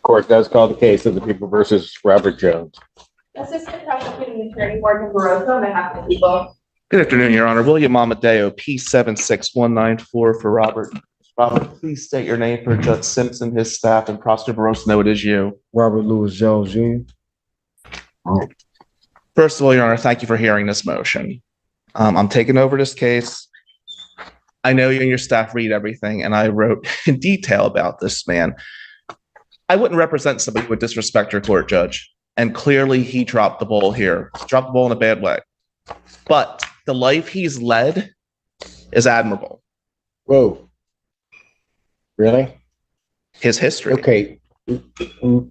Court does call the case of the people versus Robert Jones. Assistant Prosecuting Attorney Morgan Barroso on behalf of the people. Good afternoon, Your Honor. William Amadeo, P76194 for Robert. Robert, please state your name for Judge Simpson, his staff, and Prosecutor Barroso know it is you. Robert Louis Jones, Jr. First of all, Your Honor, thank you for hearing this motion. I'm taking over this case. I know you and your staff read everything, and I wrote in detail about this man. I wouldn't represent somebody who would disrespect your court, Judge. And clearly he dropped the ball here. He dropped the ball in a bad way. But the life he's led is admirable. Whoa. Really? His history. Okay. Mr.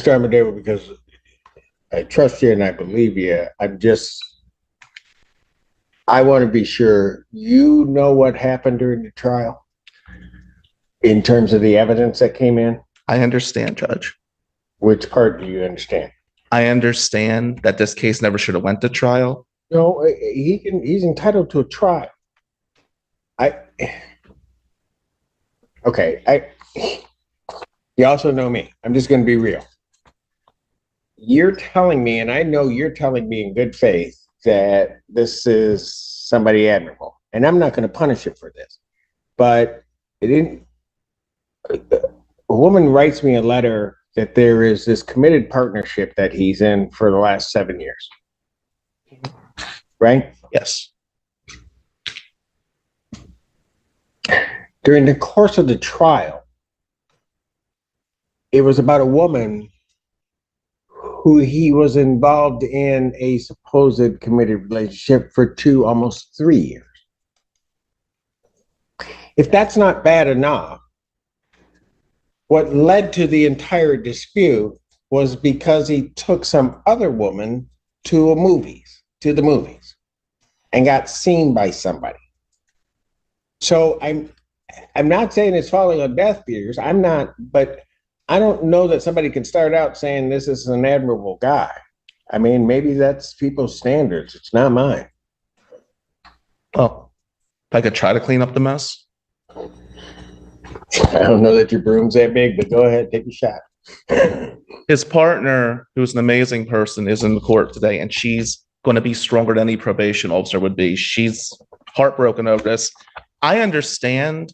Amadeo, because I trust you and I believe you, I want to be sure you know what happened during the trial in terms of the evidence that came in. I understand, Judge. Which part do you understand? I understand that this case never should have went to trial. No, he's entitled to a trial. You also know me. I'm just going to be real. You're telling me, and I know you're telling me in good faith, that this is somebody admirable. And I'm not going to punish you for this. But a woman writes me a letter that there is this committed partnership that he's in for the last 7 years. Right? Yes. During the course of the trial, it was about a woman who he was involved in a supposed committed relationship for almost 3 years. If that's not bad enough, what led to the entire dispute was because he took some other woman to the movies, and got seen by somebody. So I'm not saying it's falling on deaf ears. I'm not, but I don't know that somebody can start out saying this is an admirable guy. I mean, maybe that's people's standards. It's not mine. Well, if I could try to clean up the mess. I don't know that your broom's that big, but go ahead, take a shot. His partner, who's an amazing person, is in the court today, and she's going to be stronger than any probation officer would be. She's heartbroken over this. I understand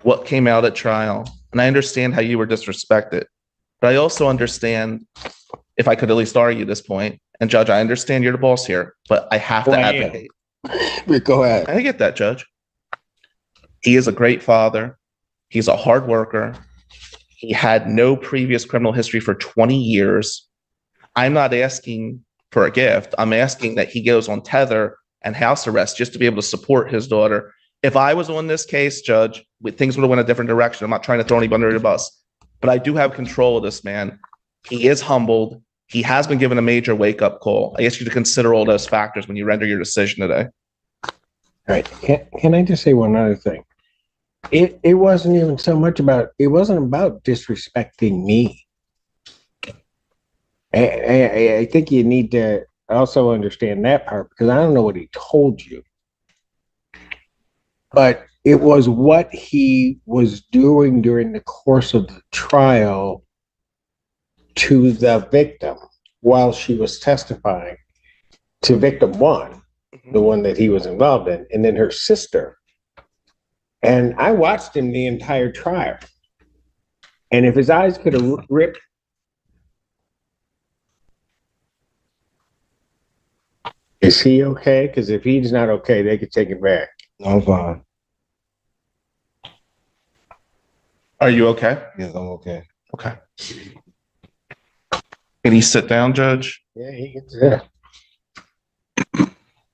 what came out at trial, and I understand how you were disrespected. But I also understand, if I could at least argue this point, and Judge, I understand you're the boss here, but I have to advocate. But go ahead. I get that, Judge. He is a great father. He's a hard worker. He had no previous criminal history for 20 years. I'm not asking for a gift. I'm asking that he goes on tether and house arrest just to be able to support his daughter. If I was on this case, Judge, things would have went a different direction. I'm not trying to throw anybody under the bus, but I do have control of this man. He is humbled. He has been given a major wake-up call. I ask you to consider all those factors when you render your decision today. All right. Can I just say one other thing? It wasn't even so much about, it wasn't about disrespecting me. I think you need to also understand that part, because I don't know what he told you. But it was what he was doing during the course of the trial to the victim while she was testifying to victim one, the one that he was involved in, and then her sister. And I watched him the entire trial. And if his eyes could have ripped. Is he okay? Because if he's not okay, they could take it back. I'm fine. Are you okay? Yes, I'm okay. Okay. Can he sit down, Judge? Yeah, he gets it.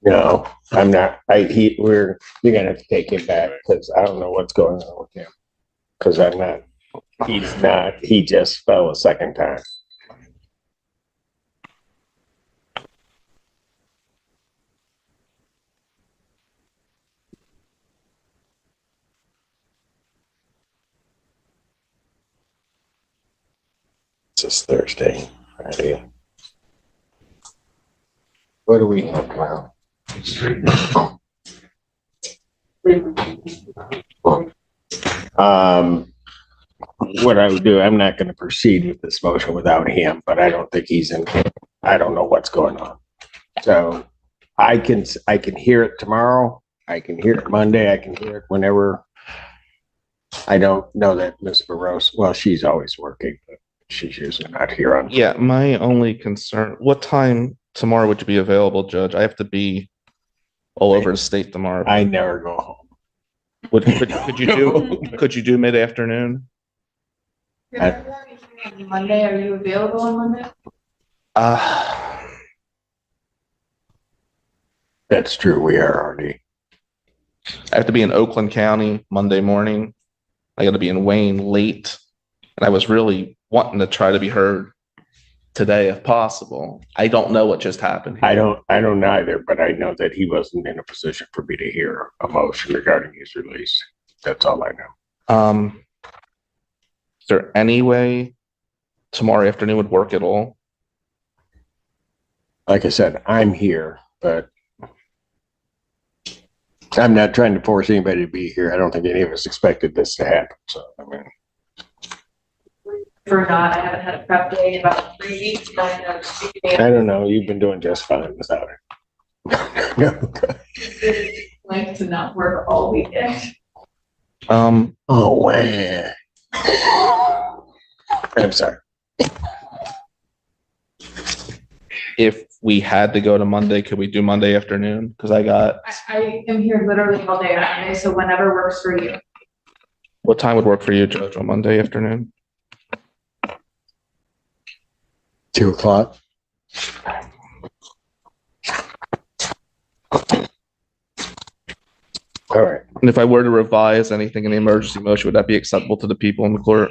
No, I'm not. You're gonna have to take him back, because I don't know what's going on with him. Because I'm not. He's not. He just fell a second time. This is Thursday, Friday. What do we have now? what I would do, I'm not going to proceed with this motion without him, but I don't think he's in. I don't know what's going on. So I can hear it tomorrow. I can hear it Monday. I can hear it whenever. I don't know that Miss Barros, well, she's always working, but she's usually not here on. Yeah, my only concern, what time tomorrow would you be available, Judge? I have to be all over the state tomorrow. I never go home. Could you do mid-afternoon? Monday, are you available on Monday? That's true. We are already. I have to be in Oakland County Monday morning. I got to be in Wayne late. And I was really wanting to try to be heard today if possible. I don't know what just happened here. I don't either, but I know that he wasn't in a position for me to hear a motion regarding his release. That's all I know. Is there any way tomorrow afternoon would work at all? Like I said, I'm here, but I'm not trying to force anybody to be here. I don't think any of us expected this to happen. So, I mean, For not, I haven't had a prep day in about 3 weeks. I don't know. You've been doing just fine without it. No. Like to not work all weekend. Oh, wow. I'm sorry. If we had to go to Monday, could we do Monday afternoon? Because I am here literally all day Monday, so whenever works for you. what time would work for you, Judge, on Monday afternoon? 2 o'clock. All right. And if I were to revise anything in the emergency motion, would that be acceptable to the people in the court?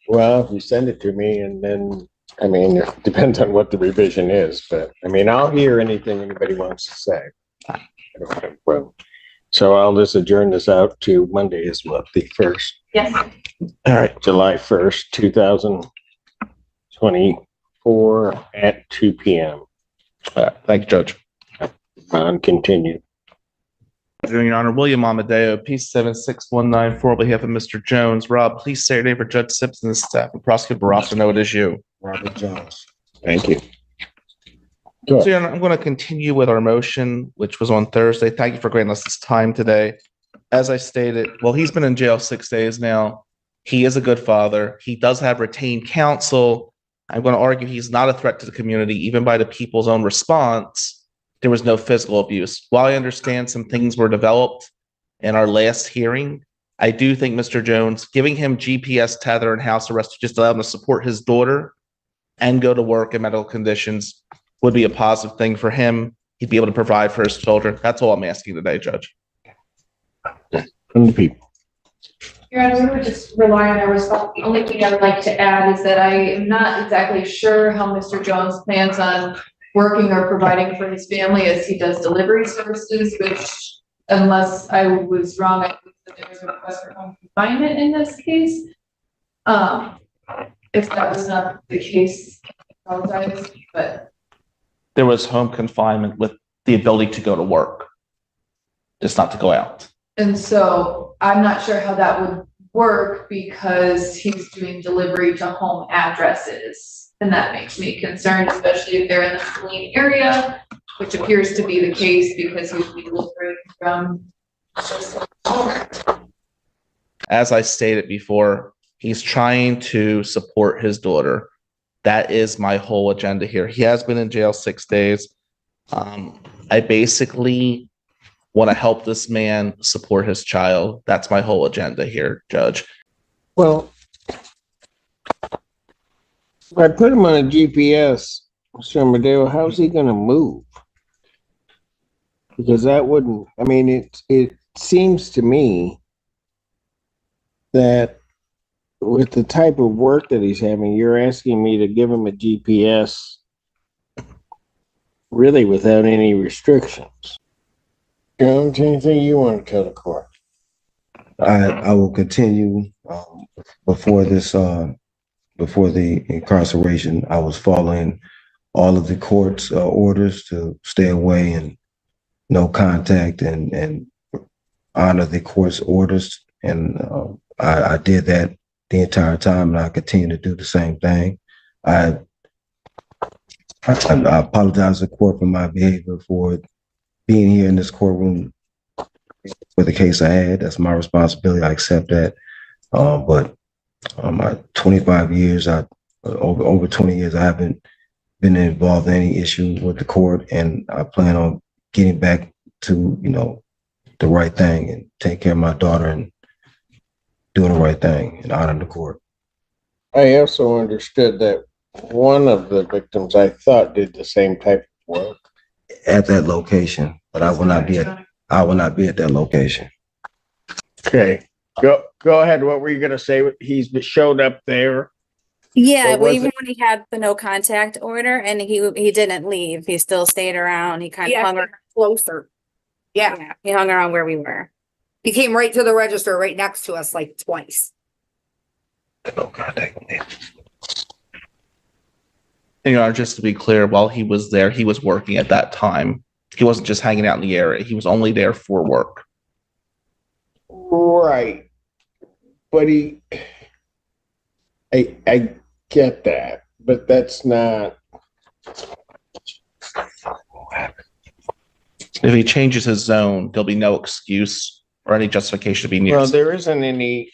Well, if you send it to me and then, I mean, it depends on what the revision is, but I mean, I'll hear anything anybody wants to say. I don't have a problem. So I'll just adjourn this out to Monday is what, the 1st? Yes. All right, July 1st, 2024 at 2 p.m. Thank you, Judge. On continue. Your Honor, William Amadeo, P76194, on behalf of Mr. Jones. Rob, please say your name for Judge Simpson and staff, and Prosecutor Barrasso know it is you. Robert Jones. Thank you. So, Your Honor, I'm going to continue with our motion, which was on Thursday. Thank you for granting us this time today. As I stated, well, he's been in jail 6 days now. He is a good father. He does have retained counsel. I'm going to argue he's not a threat to the community, even by the people's own response. There was no physical abuse. While I understand some things were developed in our last hearing, I do think Mr. Jones, giving him GPS tether and house arrest to just allow him to support his daughter and go to work in medical conditions would be a positive thing for him. He'd be able to provide for his children. That's all I'm asking today, Judge. From the people. Your Honor, we would just rely on our response. The only thing I would like to add is that I am not exactly sure how Mr. Jones plans on working or providing for his family as he does delivery services, which, unless I was wrong, I think that there was a request for home confinement in this case. If that was not the case, I apologize, but There was home confinement with the ability to go to work, just not to go out. and so I'm not sure how that would work because he's doing delivery to home addresses. And that makes me concerned, especially if they're in the Saline area, which appears to be the case because he's delivering from. As I stated before, he's trying to support his daughter. That is my whole agenda here. He has been in jail 6 days. I basically want to help this man support his child. That's my whole agenda here, Judge. Well, if I put him on a GPS, Mr. Amadeo, how's he going to move? Because that wouldn't, I mean, it seems to me that with the type of work that he's having, you're asking me to give him a GPS really without any restrictions. Jones, anything you want to tell the court? I will continue before the incarceration. I was following all of the court's orders to stay away and no contact and honor the court's orders. And I did that the entire time, and I continue to do the same thing. I apologize to the court for my behavior, for being here in this courtroom for the case I had. That's my responsibility. I accept that. But my 25 years, over 20 years, I haven't been involved in any issue with the court, and I plan on getting back to, the right thing and take care of my daughter and doing the right thing and honoring the court. I also understood that one of the victims, I thought, did the same type of work at that location, but I will not be at that location. Okay, go ahead. What were you gonna say? He's showed up there. Yeah, What well, was even it? when he had the no contact order and he didn't leave, he still stayed around. He kind of Yeah, hung around. closer. Yeah, Yeah, he hung around where we were. he came right to the register right next to us like twice. No contact. And, Your Honor, just to be clear, while he was there, he was working at that time. He wasn't just hanging out in the area. He was only there for work. Right, but I get that, but that's not. If he changes his zone, there'll be no excuse or any justification to be near. Well, there wasn't any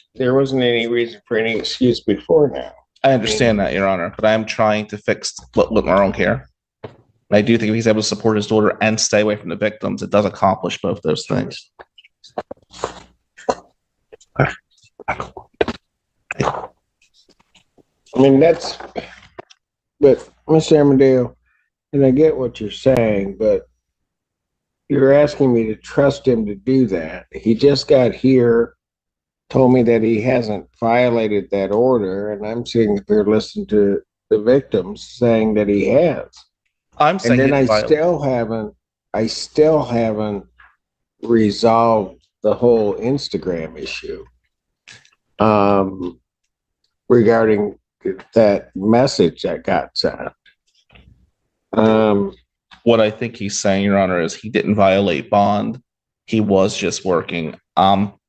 reason for any excuse before now. I understand that, Your Honor, but I am trying to fix what went wrong here. I do think if he's able to support his daughter and stay away from the victims, it does accomplish both those things. I mean, but Mr. Amadeo, and I get what you're saying, but you're asking me to trust him to do that. He just got here, told me that he hasn't violated that order, and I'm sitting there listening to the victims saying that he has. I'm saying, and then I still haven't resolved the whole Instagram issue regarding that message that got sent. what I think he's saying, Your Honor, is he didn't violate bond. He was just working. Well,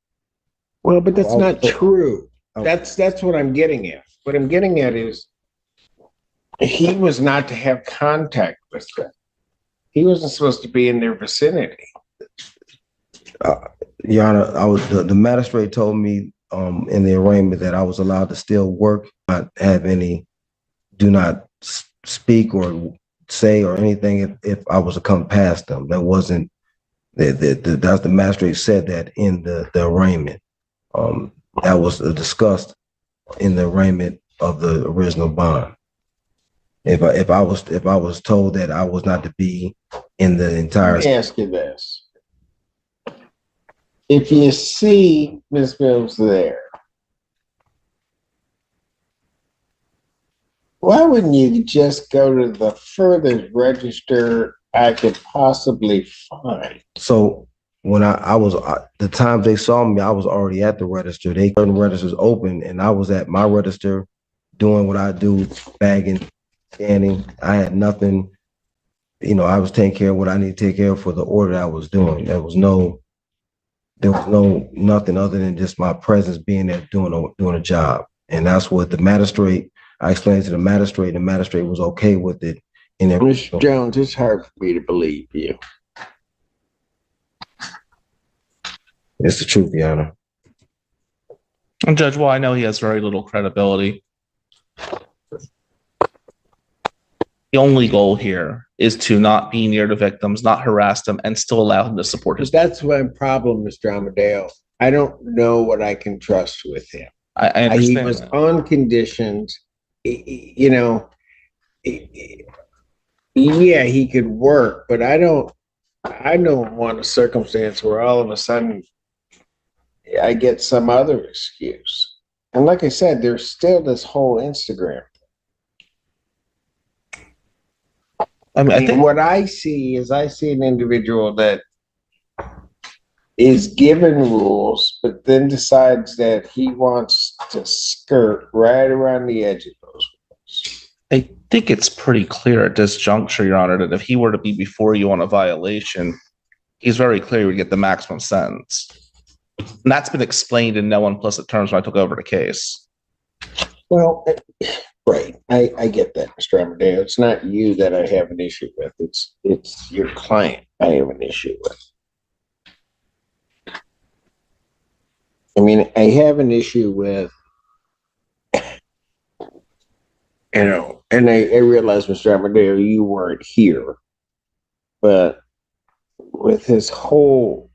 but that's not true. That's what I'm getting at. What I'm getting at is he was not to have contact with them. He wasn't supposed to be in their vicinity. Your Honor, the magistrate told me in the arraignment that I was allowed to still work, not have any, do not speak or say or anything if I was to come past them. That wasn't, the magistrate said that in the arraignment. That was discussed in the arraignment of the original bond. If I was told that I was not to be in the entire. Let me ask you this. If you see Ms. Mills there, why wouldn't you just go to the furthest register I could possibly find? So when I was, the time they saw me, I was already at the register. They turned the registers open and I was at my register doing what I do, bagging, scanning. I had nothing, I was taking care of what I need to take care of for the order I was doing. There was nothing other than just my presence being there doing a job. And that's what the magistrate, I explained to the magistrate was okay with it. Mr. Jones, it's hard for me to believe you. It's the truth, Your Honor. And Judge, well, I know he has very little credibility. The only goal here is to not be near the victims, not harass them, and still allow him to support his. That's my problem, Mr. Amadeo. I don't know what I can trust with him. I understand. He was on conditions, yeah, he could work, but I don't want a circumstance where all of a sudden I get some other excuse. And like I said, there's still this whole Instagram. I think what I see an individual that is given rules, but then decides that he wants to skirt right around the edge of those rules. I think it's pretty clear at this juncture, Your Honor, that if he were to be before you on a violation, he's very clear he would get the maximum sentence. And that's been explained in no implicit terms when I took over the case. Well, right. I get that, Mr. Amadeo. It's not you that I have an issue with. It's your client I have an issue with. I mean, I have an issue with, and I realize, Mr. Amadeo, you weren't here, but with his whole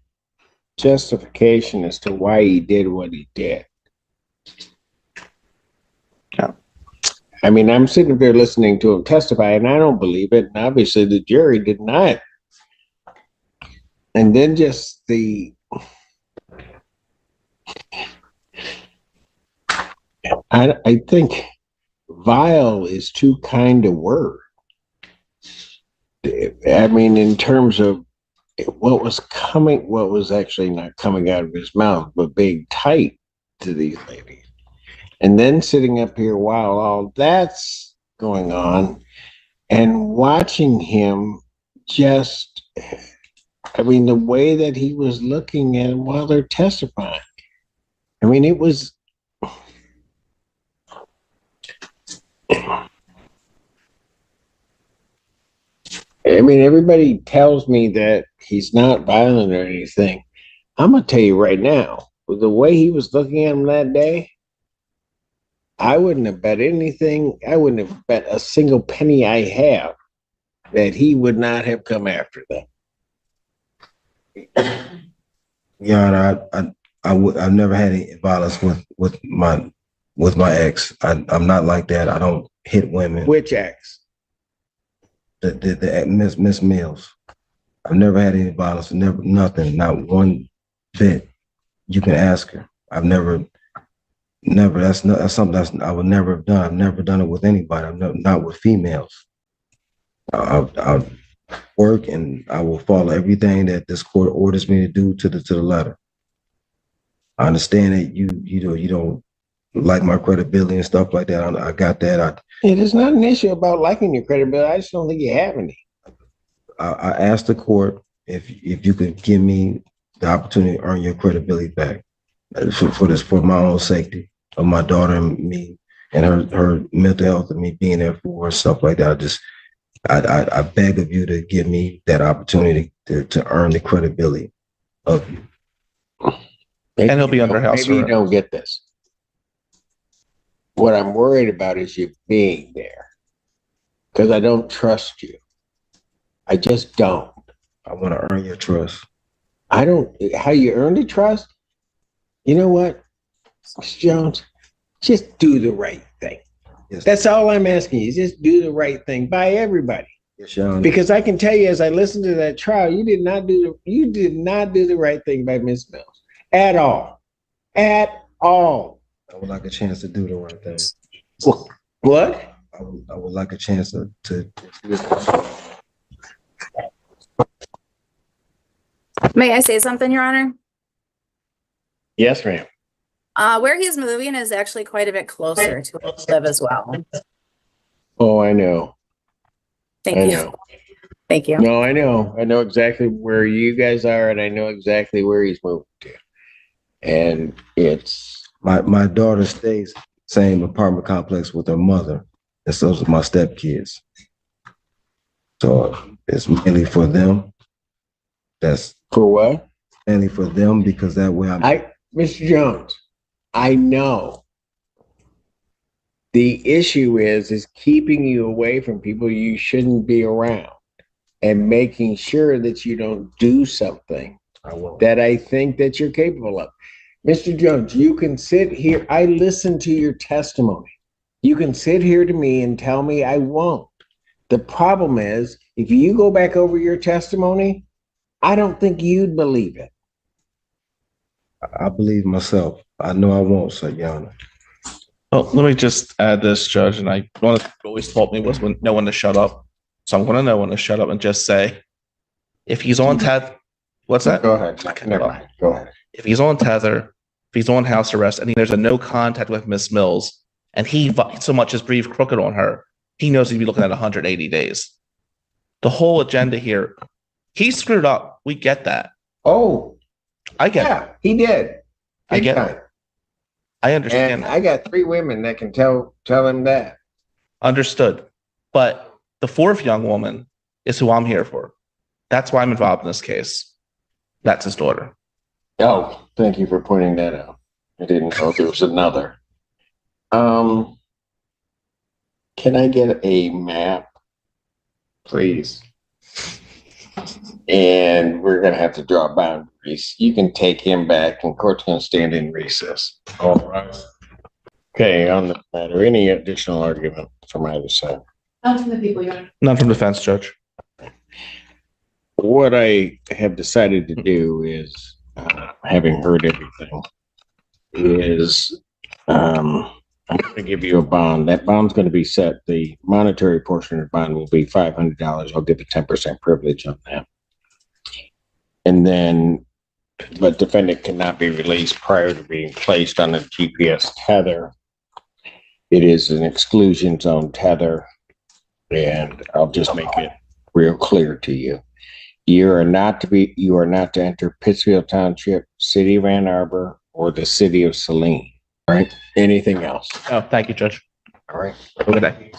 justification as to why he did what he did. Yeah. I mean, I'm sitting there listening to him testify, and I don't believe it. And obviously, the jury did not. And then just I think vile is too kind a word. I mean, in terms of what was actually not coming out of his mouth, but being tight to these ladies. And then sitting up here while all that's going on and watching him just, I mean, the way that he was looking at them while they're testifying. I mean, it was, I mean, everybody tells me that he's not violent or anything. I'm going to tell you right now, with the way he was looking at him that day, I wouldn't have bet anything. I wouldn't have bet a single penny I have that he would not have come after them. Yeah, I've never had any violence with my ex. I'm not like that. I don't hit women. Which ex? The Miss Mills. I've never had any violence. Never, nothing. Not one bit. You can ask her. I've never. That's something I would never have done. I've never done it with anybody. Not with females. I'll work and I will follow everything that this court orders me to do to the letter. I understand that you don't like my credibility and stuff like that. I got that. It is not an issue about liking your credibility. I just don't think you have any. I asked the court if you could give me the opportunity to earn your credibility back for my own safety of my daughter and me and her mental health and me being there for her, stuff like that. I beg of you to give me that opportunity to earn the credibility of you. Maybe And he'll be under house Maybe you arrest. don't get this. What I'm worried about is you being there, because I don't trust you. I just don't. I want to earn your trust. I don't. How you earn the trust? You know what, Mr. Jones? Just do the right thing. Yes. That's all I'm asking you. Just do the right thing by everybody. Yes, Your Honor. Because I can tell you, as I listened to that trial, you did not do the right thing by Miss Mills at all. At all. I would like a chance to do the right thing. What? I would like a chance to May I say something, Your Honor? Yes, ma'am. Where he's moving is actually quite a bit closer to where we live as well. Oh, I know. Thank I you. know. Thank you. No, I know. I know exactly where you guys are, and I know exactly where he's moving to. And it's my daughter stays same apartment complex with her mother, and so are my stepkids. So it's mainly for them. That's for what? mainly for them because that way Mr. Jones, I know. The issue is keeping you away from people you shouldn't be around and making sure that you don't do something that I think that you're capable of. Mr. Jones, you can sit here. I listened to your testimony. You can sit here to me and tell me I won't. The problem is, if you go back over your testimony, I don't think you'd believe it. I believe myself. I know I won't, sir, Your Honor. Well, let me just add this, Judge, and one of the always told me was when know when to shut up. So I'm going to know when to shut up and just say, if he's on tether, what's that? Go ahead. Never mind. Go ahead. If he's on tether, if he's on house arrest, and there's a no contact with Miss Mills, and he so much as breathed crooked on her, he knows he'd be looking at 180 days. The whole agenda here, he screwed up. We get that. Oh, I get it. yeah, he did. I get Big time. it. I And understand. I got 3 women that can tell him that. Understood. But the fourth young woman is who I'm here for. That's why I'm involved in this case. That's his daughter. Oh, thank you for pointing that out. I didn't know there was another. Can I get a map, please? And we're gonna have to draw boundaries. You can take him back, and court's gonna stand in recess. All right. Okay, on the matter, any additional argument from either side? Not from the people, Your Honor. None from defense, Judge. What I have decided to do is, having heard everything, is I'm going to give you a bond. That bond's going to be set. The monetary portion of the bond will be $500. I'll give a 10% privilege on that. And then, but defendant cannot be released prior to being placed on a GPS tether. It is an exclusion zone tether, and I'll just make it real clear to you. You are not to enter Pittsfield Township, City of Ann Arbor, or the City of Saline. All right. Anything else? Oh, thank you, Judge. All right. Have a good day.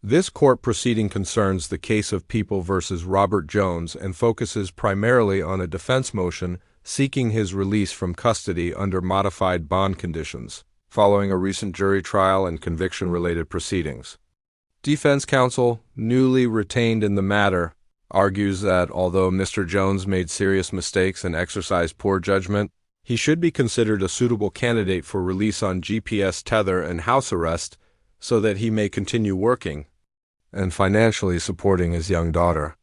This court proceeding concerns the case of People versus Robert Jones and focuses primarily on a defense motion seeking his release from custody under modified bond conditions, following a recent jury trial and conviction-related proceedings. Defense counsel, newly retained in the matter, argues that although Mr. Jones made serious mistakes and exercised poor judgment, he should be considered a suitable candidate for release on GPS tether and house arrest so that he may continue working and financially supporting his young daughter.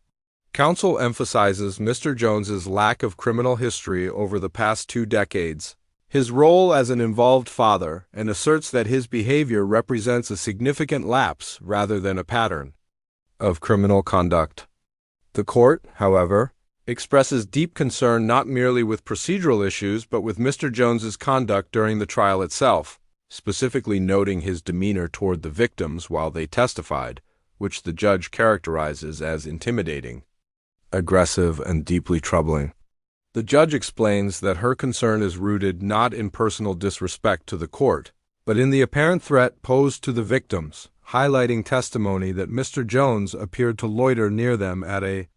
Counsel emphasizes Mr. Jones's lack of criminal history over the past 2 decades, his role as an involved father, and asserts that his behavior represents a significant lapse rather than a pattern of criminal conduct. The court, however, expresses deep concern not merely with procedural issues but with Mr. Jones's conduct during the trial itself, specifically noting his demeanor toward the victims while they testified, which the judge characterizes as intimidating, aggressive, and deeply troubling. The judge explains that her concern is rooted not in personal disrespect to the court, but in the apparent threat posed to the victims, highlighting testimony that Mr. Jones appeared to loiter near them at a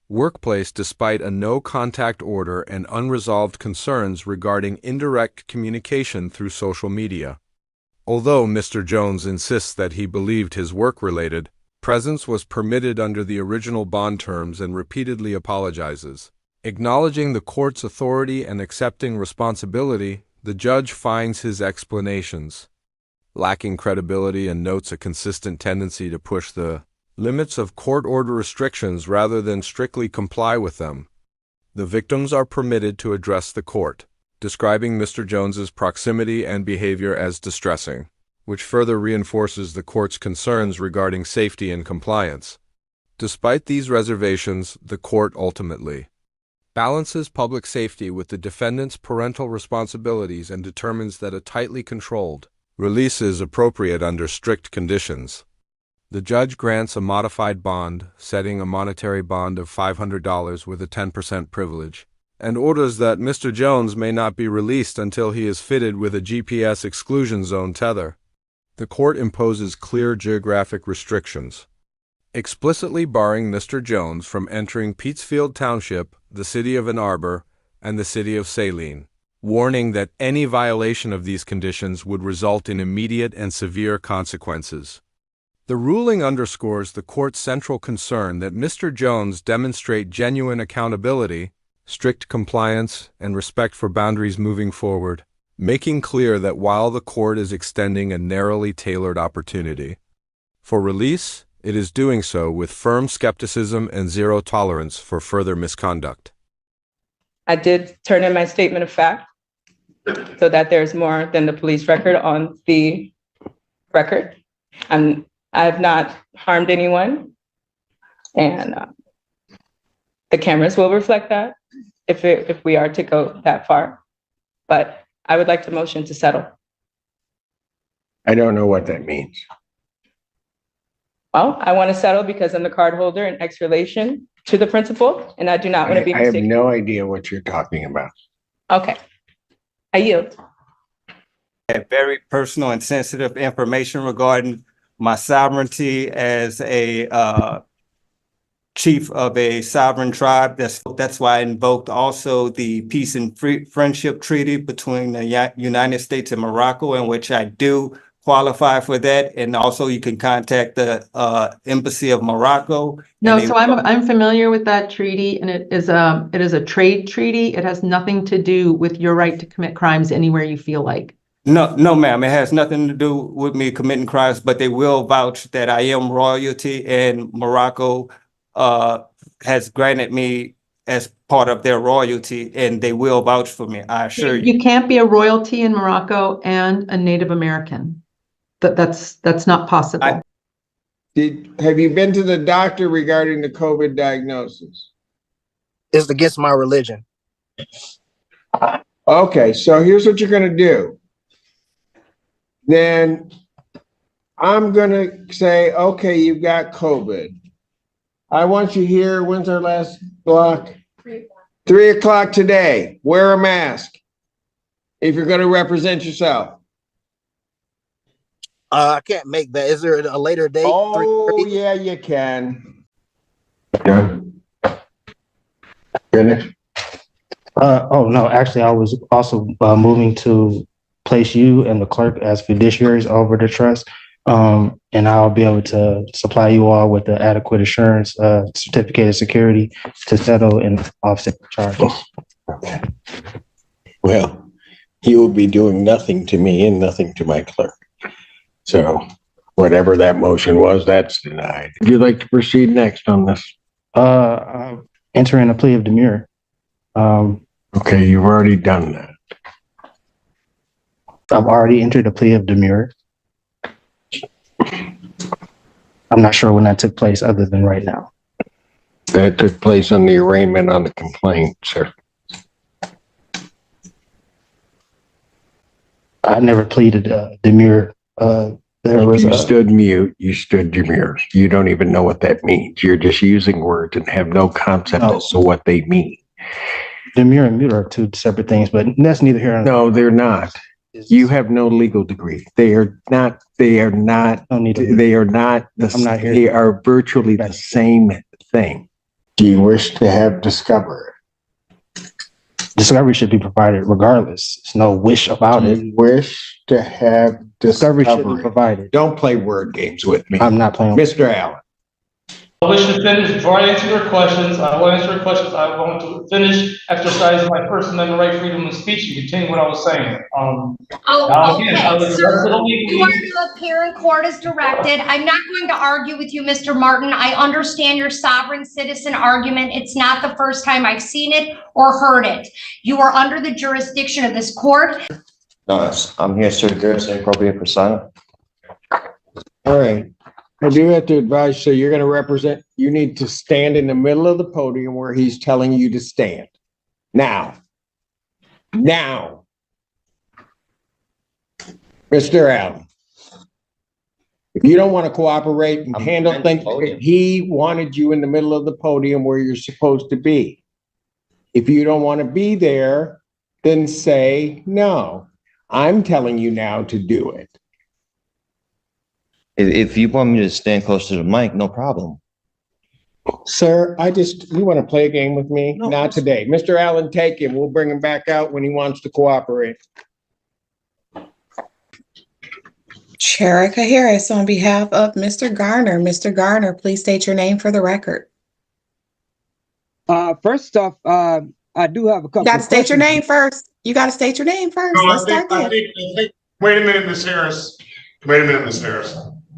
workplace despite a no-contact order and unresolved concerns regarding indirect communication through social media. Although Mr. Jones insists that he believed his work-related presence was permitted under the original bond terms and repeatedly apologizes. Acknowledging the court's authority and accepting responsibility, the judge finds his explanations lacking credibility and notes a consistent tendency to push the limits of court order restrictions rather than strictly comply with them. The victims are permitted to address the court, describing Mr. Jones's proximity and behavior as distressing, which further reinforces the court's concerns regarding safety and compliance. Despite these reservations, the court ultimately balances public safety with the defendant's parental responsibilities and determines that a tightly controlled release is appropriate under strict conditions. The judge grants a modified bond, setting a monetary bond of $500 with a 10% privilege, and orders that Mr. Jones may not be released until he is fitted with a GPS exclusion zone tether. The court imposes clear geographic restrictions, explicitly barring Mr. Jones from entering Pittsfield Township, the City of Ann Arbor, and the City of Saline, warning that any violation of these conditions would result in immediate and severe consequences. The ruling underscores the court's central concern that Mr. Jones demonstrate genuine accountability, strict compliance, and respect for boundaries moving forward, making clear that while the court is extending a narrowly tailored opportunity for release, it is doing so with firm skepticism and zero tolerance for further misconduct. I did turn in my statement of fact so that there's more than the police record on the record. I have not harmed anyone, and the cameras will reflect that if we are to go that far. But I would like to motion to settle. I don't know what that means. Well, I want to settle because I'm the card holder in X relation to the principal, and I do not want to be I have mistaken. no idea what you're talking about. Okay, I yield. very personal and sensitive information regarding my sovereignty as a chief of a sovereign tribe. That's why I invoked also the Peace and Friendship Treaty between the United States and Morocco, in which I do qualify for that. And also you can contact the Embassy of Morocco. No, so I'm familiar with that treaty, and it is a trade treaty. It has nothing to do with your right to commit crimes anywhere you feel like. No, ma'am. It has nothing to do with me committing crimes, but they will vouch that I am royalty, and Morocco has granted me as part of their royalty, and they will vouch for me. I assure you. You can't be a royalty in Morocco and a Native American. That's not possible. Have you been to the doctor regarding the COVID diagnosis? It's against my religion. Okay, so here's what you're going to do. Then I'm going to say, okay, you've got COVID. I want you here. When's our last block? 3 o'clock today. Wear a mask if you're going to represent yourself. I can't make that. Is there a later date? Oh, yeah, you can. Done. Finish. Oh, no, actually, I was also moving to place you and the clerk as fiduciaries over the trust. And I'll be able to supply you all with the adequate assurance certificate of security to settle and offset the charges. Okay. Well, he will be doing nothing to me and nothing to my clerk. So whatever that motion was, that's denied. Would you like to proceed next on this? Entering a plea of demurrer. Okay, you've already done that. I've already entered a plea of demurrer. I'm not sure when that took place other than right now. That took place on the arraignment on the complaint, sir. I never pleaded demurrer. You stood mute, you stood demure. You don't even know what that means. You're just using words and have no concept as to what they mean. Demurrer and mute are two separate things, but that's neither here nor there. No, they're not. You have no legal degree. They are not. They are not. I'm not here. They are virtually the same thing. Do you wish to have discovery? Discovery should be provided regardless. There's no wish about it. You wish to have Discovery should be provided. Don't play word games with me. I'm not playing. Mr. Allen. I wish to finish before I answer your questions. I will answer your questions. I want to finish exercising my First Amendment right, freedom of speech, and continue what I was saying. Okay, sir, you are to appear in court as directed. I'm not going to argue with you, Mr. Martin. I understand your sovereign citizen argument. It's not the first time I've seen it or heard it. You are under the jurisdiction of this court. No, I'm here to address the appropriate persona. All right. I do have to advise, so you're going to represent, you need to stand in the middle of the podium where he's telling you to stand. Now. Mr. Allen, if you don't want to cooperate and handle things, he wanted you in the middle of the podium where you're supposed to be. If you don't want to be there, then say no. I'm telling you now to do it. If you want me to stand closer to the mic, no problem. Sir, you want to play a game with me? No, not today. Mr. Allen, take him. We'll bring him back out when he wants to cooperate. Sherika Harris on behalf of Mr. Garner. Mr. Garner, please state your name for the record. First off, I do have a couple. You got to state your name first. You got to state your name first. No, Let's start there. Wait a minute, Ms. Harris.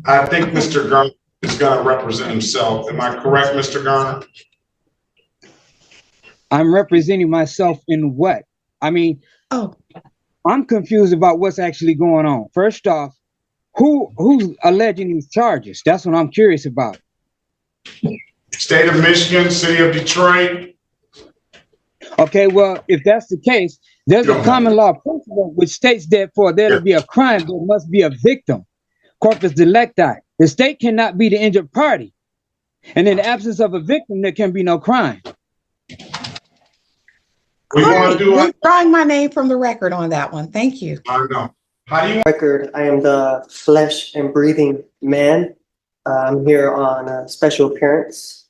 I think Mr. Garner is going to represent himself. Am I correct, Mr. Garner? I'm representing myself in what? I mean, I'm confused about what's actually going on. First off, who's alleging these charges? That's what I'm curious about. State of Michigan, City of Detroit. Okay, well, if that's the case, there's a common law principle which states that for there to be a crime, there must be a victim. Corpus delicti. The state cannot be the injured party. And in the absence of a victim, there can be no crime. Withdrawing my name from the record on that one. Thank you. I know. How do you? Record, I am the flesh and breathing man. I'm here on a special appearance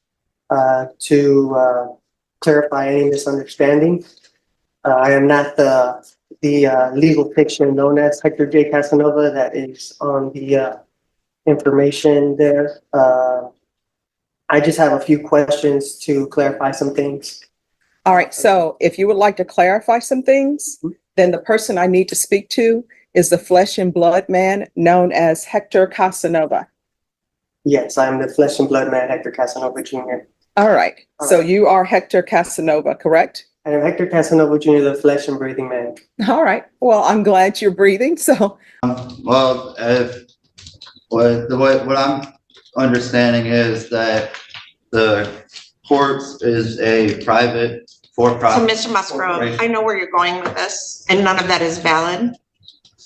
to clarify any misunderstanding. I am not the legal fiction known as Hector J. Casanova that is on the information there. I just have a few questions to clarify some things. All right, so if you would like to clarify some things, then the person I need to speak to is the flesh and blood man known as Hector Casanova. Yes, I am the flesh and blood man, Hector Casanova Jr. All right, so you are Hector Casanova, correct? I am Hector Casanova Jr., the flesh and breathing man. All right, well, I'm glad you're breathing, so. Well, what I'm understanding is that the courts is a private So, for-profit. Mr. Musgrove, I know where you're going with this, and none of that is valid.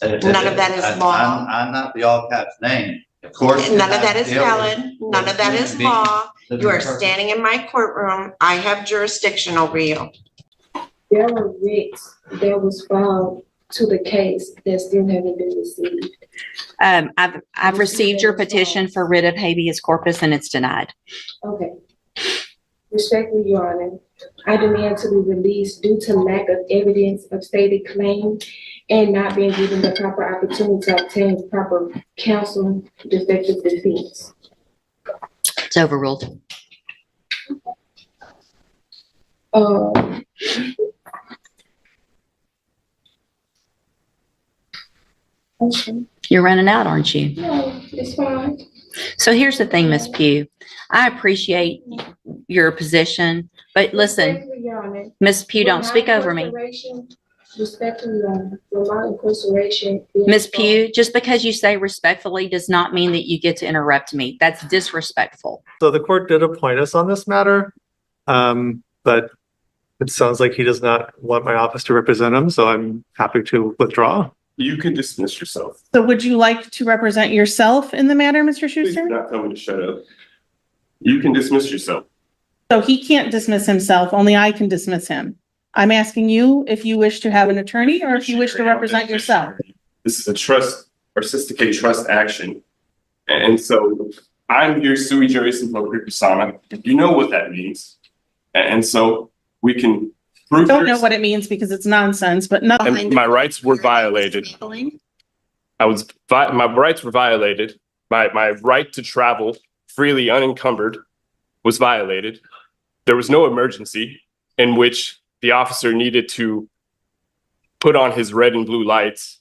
None of that is law. I'm not the all caps name. Of course. None of that is valid. None of that is law. You are standing in my courtroom. I have jurisdiction over you. There were writs that was filed to the case that still haven't been received. I've received your petition for writ of habeas corpus and it's denied. Okay. Respectfully, Your Honor, I demand to be released due to lack of evidence of stated claim and not being given the proper opportunity to obtain proper counsel, defective defense. It's overruled. Okay. You're running out, aren't you? No, it's fine. So here's the thing, Ms. Pugh. I appreciate your position, but listen, Respectfully, Your Honor, Ms. Pugh, don't speak over me. Respectfully, Your Honor, for my incarceration. Ms. Pugh, just because you say respectfully does not mean that you get to interrupt me. That's disrespectful. So the court did appoint us on this matter, but it sounds like he does not want my office to represent him, so I'm happy to withdraw. You can dismiss yourself. So would you like to represent yourself in the matter, Mr. Please do Schuster? not tell me to shut up. You can dismiss yourself. So he can't dismiss himself, only I can dismiss him. I'm asking you if you wish to have an attorney or if you wish to represent yourself. This is a trust or Sisticate trust action. And so I'm here sui juris in pro persona. You know what that means. And so we can prove. Don't know what it means because it's nonsense, but no. And my rights were violated. My rights were violated. My right to travel freely unencumbered was violated. There was no emergency in which the officer needed to put on his red and blue lights.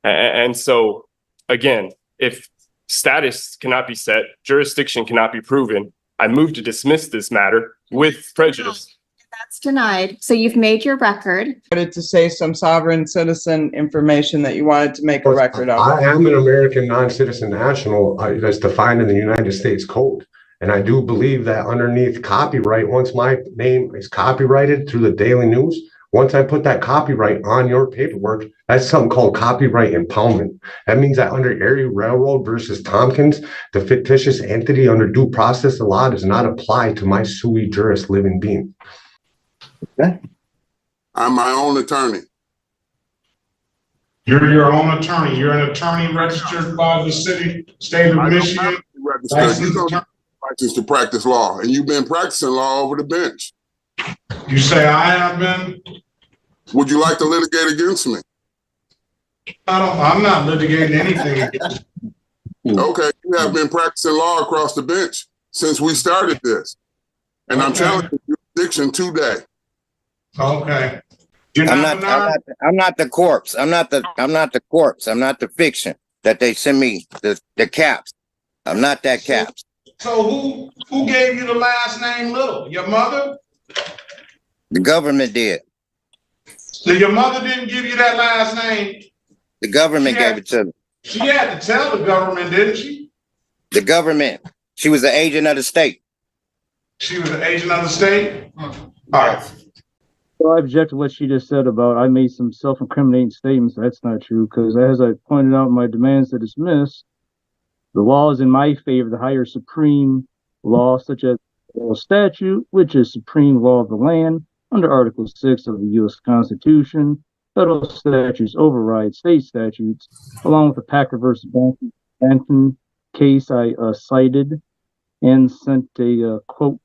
And so, again, if status cannot be set, jurisdiction cannot be proven, I move to dismiss this matter with prejudice. That's denied. So you've made your record. Wanted to say some sovereign citizen information that you wanted to make a record of. I am an American non-citizen national that's defined in the United States Code. And I do believe that underneath copyright, once my name is copyrighted through the Daily News, once I put that copyright on your paperwork, that's something called copyright impoundment. That means that under Erie Railroad versus Tompkins, the fictitious entity under due process of law does not apply to my sui juris living being. Okay. I'm my own attorney. You're your own attorney. You're an attorney registered by the state of Michigan. Licensed to practice law, and you've been practicing law over the bench. You say I have been? Would you like to litigate against me? I'm not litigating anything against you. Okay, you have been practicing law across the bench since we started this. And I'm challenging jurisdiction today. Okay. I'm not the corpse. I'm not the corpse. I'm not the fiction that they send me, the caps. I'm not that caps. So who gave you the last name Little? Your mother? The government did. So your mother didn't give you that last name? The government gave it to me. She had to tell the government, didn't she? The government. She was an agent of the state. She was an agent of the state? All right. So I object to what she just said about I made some self-incriminating statements. That's not true, because as I pointed out in my demands to dismiss, the law is in my favor, the higher supreme law, such as the statute, which is supreme law of the land under Article 6 of the U.S. Constitution, federal statutes override state statutes, along with the Packer versus Benton case I cited and sent a quote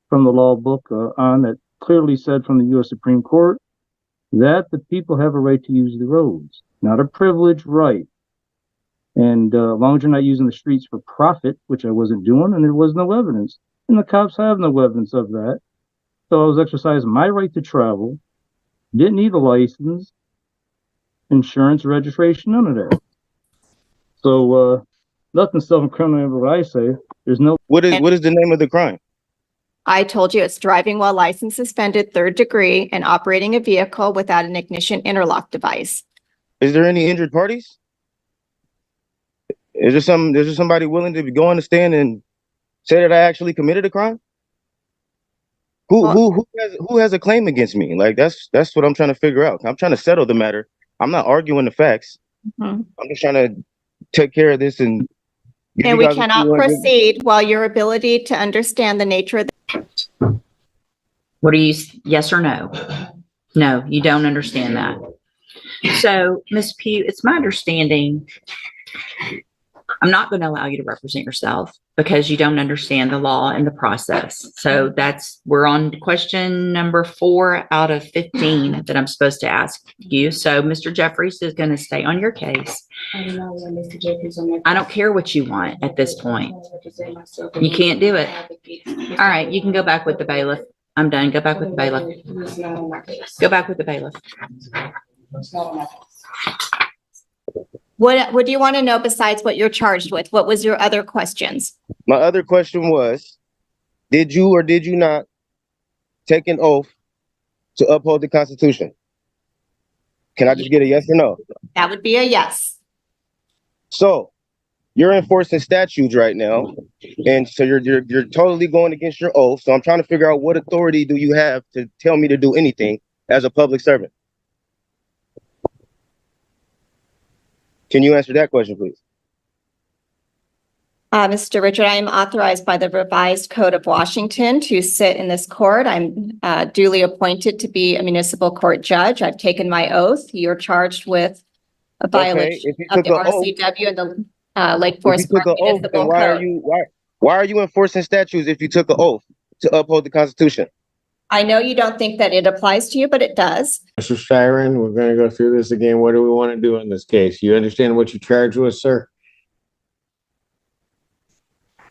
from the law book on that clearly said from the U.S. Supreme Court that the people have a right to use the roads, not a privileged right. And as long as you're not using the streets for profit, which I wasn't doing, and there was no evidence, and the cops have no evidence of that. So I was exercising my right to travel, didn't need a license, insurance, registration, none of that. So nothing self-incriminating about what I say. There's no. What is the name of the crime? I told you it's driving while license suspended, 3rd degree, and operating a vehicle without an ignition interlock device. Is there any injured parties? Is there somebody willing to go on the stand and say that I actually committed a crime? Who has a claim against me? Like that's what I'm trying to figure out. I'm trying to settle the matter. I'm not arguing the facts. I'm just trying to take care of this and we cannot proceed while your ability to understand the nature of the. What are you, yes or no? No, you don't understand that. So, Ms. Pugh, it's my understanding, I'm not going to allow you to represent yourself because you don't understand the law and the process. So we're on question number 4 out of 15 that I'm supposed to ask you. So Mr. Jeffries is going to stay on your case. I don't care what you want at this point. You can't do it. All right, you can go back with the bailiff. I'm done. Go back with the bailiff. Go back with the bailiff. What do you want to know besides what you're charged with? What was your other questions? My other question was, did you or did you not take an oath to uphold the Constitution? Can I just get a yes or no? That would be a yes. So you're enforcing statutes right now, and so you're totally going against your oath. So I'm trying to figure out what authority do you have to tell me to do anything as a public servant? Can you answer that question, please? Mr. Richard, I am authorized by the revised Code of Washington to sit in this court. I'm duly appointed to be a municipal court judge. I've taken my oath. You're charged with a violation of the RCW and the Lake Forest Park Municipal Code. Why are you enforcing statutes if you took an oath to uphold the Constitution? I know you don't think that it applies to you, but it does. Mr. Styron, we're going to go through this again. What do we want to do in this case? You understand what you charged with, sir?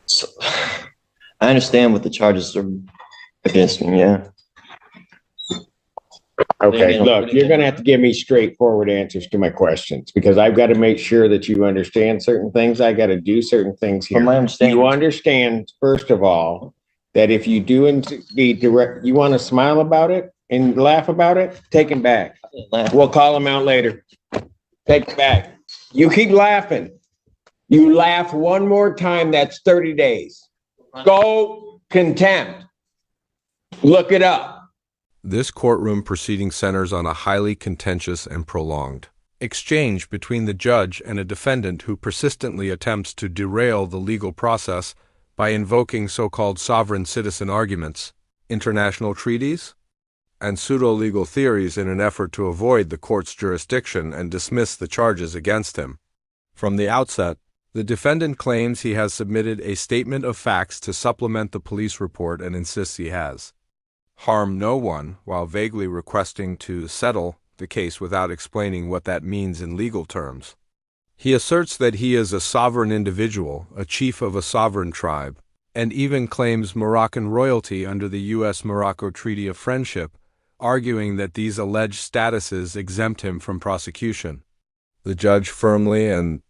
So, I understand what the charges are against me, yeah. Okay, look, you're going to have to give me straightforward answers to my questions because I've got to make sure that you understand certain things. I got to do certain things here. From my understanding, you understand, first of all, that if you do indeed direct, you want to smile about it and laugh about it, take him back. We'll call him out later. Take him back. You keep laughing. You laugh one more time, that's 30 days. Go contempt. Look it up. This courtroom proceeding centers on a highly contentious and prolonged exchange between the judge and a defendant who persistently attempts to derail the legal process by invoking so-called sovereign citizen arguments, international treaties, and pseudo-legal theories in an effort to avoid the court's jurisdiction and dismiss the charges against him. From the outset, the defendant claims he has submitted a statement of facts to supplement the police report and insists he has harmed no one while vaguely requesting to settle the case without explaining what that means in legal terms. He asserts that he is a sovereign individual, a chief of a sovereign tribe, and even claims Moroccan royalty under the U.S.-Morocco Treaty of Friendship, arguing that these alleged statuses exempt him from prosecution. The judge firmly and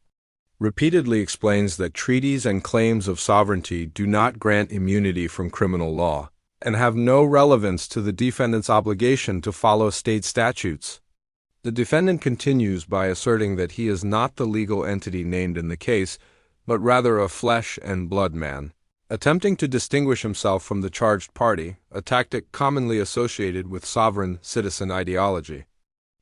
repeatedly explains that treaties and claims of sovereignty do not grant immunity from criminal law and have no relevance to the defendant's obligation to follow state statutes. The defendant continues by asserting that he is not the legal entity named in the case, but rather a flesh and blood man, attempting to distinguish himself from the charged party, a tactic commonly associated with sovereign citizen ideology.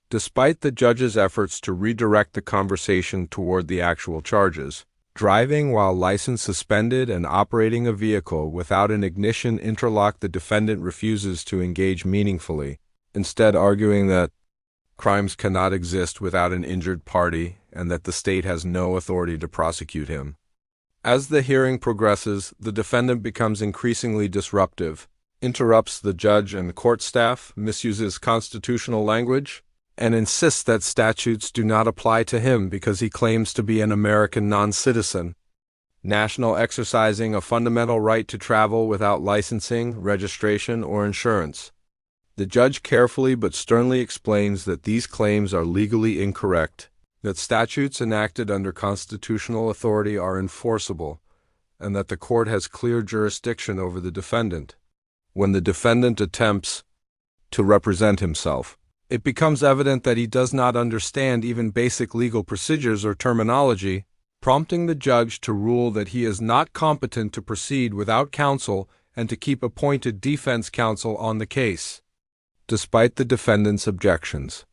Despite the judge's efforts to redirect the conversation toward the actual charges, driving while license suspended and operating a vehicle without an ignition interlock, the defendant refuses to engage meaningfully, instead arguing that crimes cannot exist without an injured party, and that the state has no authority to prosecute him. As the hearing progresses, the defendant becomes increasingly disruptive, interrupts the judge and court staff, misuses constitutional language, and insists that statutes do not apply to him because he claims to be an American non-citizen. National exercising a fundamental right to travel without licensing, registration, or insurance. The judge carefully but sternly explains that these claims are legally incorrect, that statutes enacted under constitutional authority are enforceable, and that the court has clear jurisdiction over the defendant. When the defendant attempts to represent himself, it becomes evident that he does not understand even basic legal procedures or terminology, prompting the judge to rule that he is not competent to proceed without counsel and to keep appointed defense counsel on the case. Despite the defendant's objections,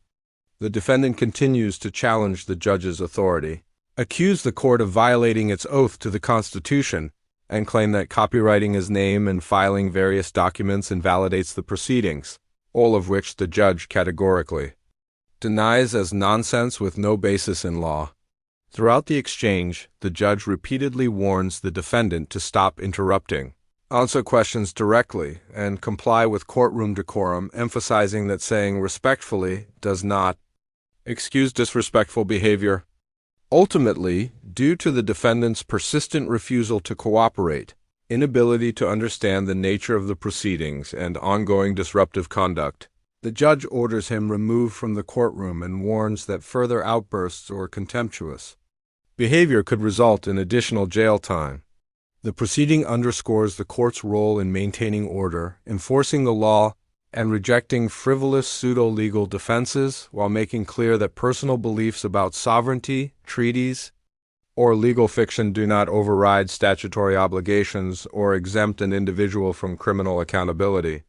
the defendant continues to challenge the judge's authority, accuse the court of violating its oath to the Constitution, and claim that copywriting his name and filing various documents invalidates the proceedings, all of which the judge categorically denies as nonsense with no basis in law. Throughout the exchange, the judge repeatedly warns the defendant to stop interrupting, answer questions directly, and comply with courtroom decorum, emphasizing that saying respectfully does not excuse disrespectful behavior. Ultimately, due to the defendant's persistent refusal to cooperate, inability to understand the nature of the proceedings, and ongoing disruptive conduct, the judge orders him removed from the courtroom and warns that further outbursts or contemptuous behavior could result in additional jail time. The proceeding underscores the court's role in maintaining order, enforcing the law, and rejecting frivolous pseudo-legal defenses while making clear that personal beliefs about sovereignty, treaties, or legal fiction do not override statutory obligations or exempt an individual from criminal accountability.